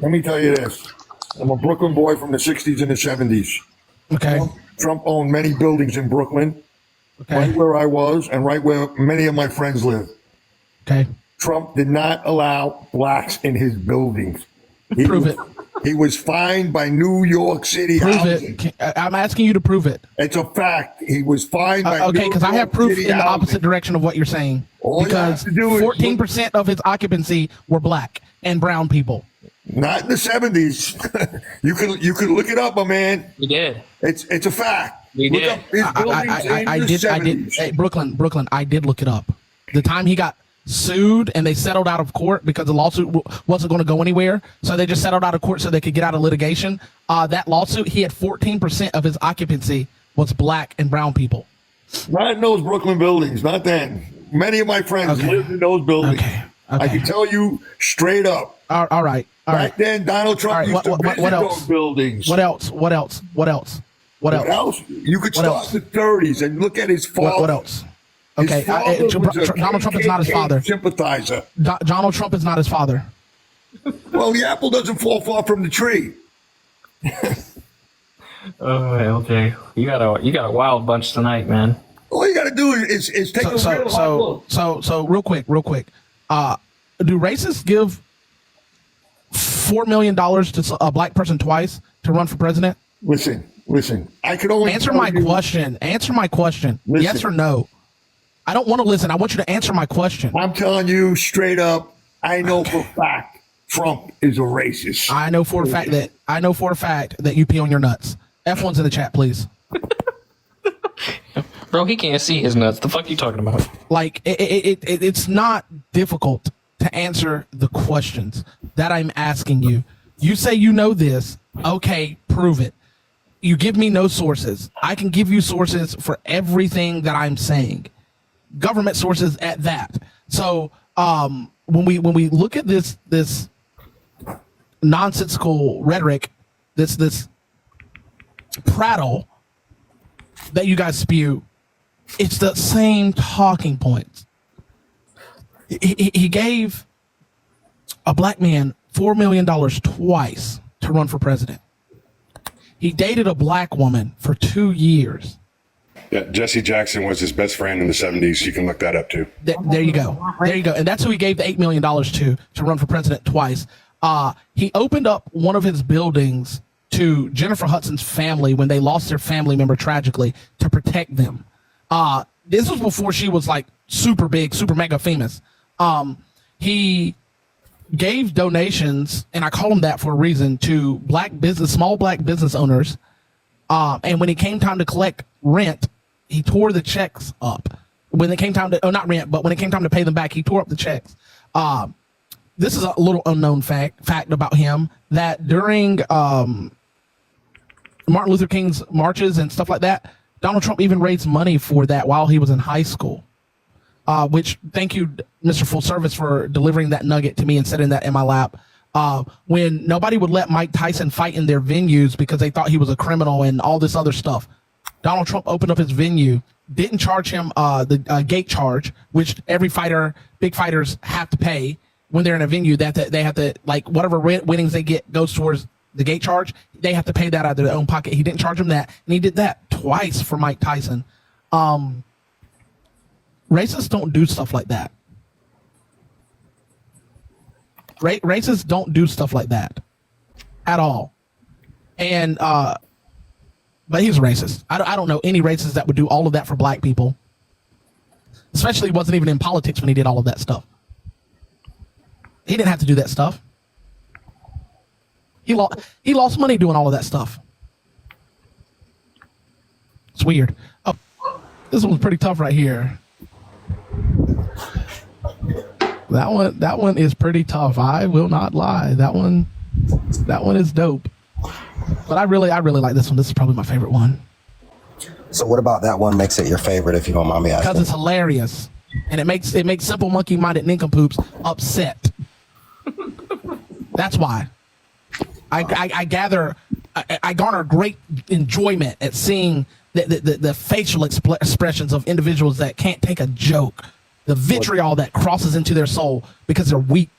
Let me tell you this. I'm a Brooklyn boy from the 60s and the 70s. Okay. Trump owned many buildings in Brooklyn, Okay. right where I was and right where many of my friends live. Okay. Trump did not allow blacks in his buildings. Prove it. He was fined by New York City Prove Housing. it. I'm asking you to prove it. It's a fact. He was fined by Okay, because I have proof City in the Housing. opposite direction of what you're saying. All you have Because to do is 14% of his occupancy were black and brown people. Not in the 70s. you could look it up, my man. We did. It's a fact. We Look did. up his buildings in I the did. 70s. Hey, Brooklyn. I did look it up. The time he got sued and they settled out of court because the lawsuit wasn't going to go anywhere, so they just settled out of court so they could get out of litigation. That lawsuit, he had 14% of his occupancy was black and brown people. Not in those Brooklyn buildings. Not then. Many of my friends Okay. lived in those buildings. Okay. I can tell you straight up. All right. Back then, Donald Trump All right, used to what visit else? those buildings. What else? What else? You could What start else? in the 30s and look at his father. What else? His Okay, father was a Donald Trump is not his KKK father. sympathizer. Donald Trump is not his father. Well, the apple doesn't fall far from the tree. Oh, okay. You got a wild bunch tonight, man. All you got to do is take a real hard look. So real quick. Do racists give $4 million to a black person twice to run for president? Listen. I could only Answer tell my you- question. Answer my question. Listen. Yes or no? I don't want to listen. I want you to answer my question. I'm telling you straight up. I know for a fact Trump is a racist. I know for a fact that you pee on your nuts. F1's in the chat, please. Bro, he can't see his nuts. The fuck you talking about? Like it's not difficult to answer the questions that I'm asking you. You say you know this. Okay, prove it. You give me no sources. I can give you sources for everything that I'm saying. Government sources at that. So when we look at this nonsensical rhetoric, this prattle that you guys spew, it's the same talking points. He gave a black man $4 million twice to run for president. He dated a black woman for 2 years. Yeah, Jesse Jackson was his best friend in the 70s. You can look that up too. There you go. And that's who he gave the $8 million to run for president twice. He opened up one of his buildings to Jennifer Hudson's family when they lost their family member tragically to protect them. This was before she was like super big, super mega famous. He gave donations, and I call them that for a reason, to small black business owners. And when it came time to collect rent, he tore the checks up. When it came time to, not rent, but when it came time to pay them back, he tore up the checks. This is a little unknown fact about him, that during Martin Luther King's marches and stuff like that, Donald Trump even raised money for that while he was in high school. Which, thank you, Mr. Full Service, for delivering that nugget to me and setting that in my lap. When nobody would let Mike Tyson fight in their venues because they thought he was a criminal and all this other stuff, Donald Trump opened up his venue, didn't charge him the gate charge, which every fighter, big fighters, have to pay when they're in a venue. That they have to, like, whatever winnings they get goes towards the gate charge. They have to pay that out of their own pocket. He didn't charge him that, and he did that twice for Mike Tyson. Racists don't do stuff like that. Racists don't do stuff like that at all. And but he's a racist. I don't know any racist that would do all of that for black people. Especially wasn't even in politics when he did all of that stuff. He didn't have to do that stuff. He lost money doing all of that stuff. It's weird. Oh, this one's pretty tough right here. That one is pretty tough. I will not lie. That one is dope. But I really like this one. This is probably my favorite one. So what about that one makes it your favorite, if you don't mind me asking? Because it's hilarious. And it makes simple monkey-minded nincompoops upset. That's why. I garner great enjoyment at seeing the facial expressions of individuals that can't take a joke. The vitriol that crosses into their soul because they're weak.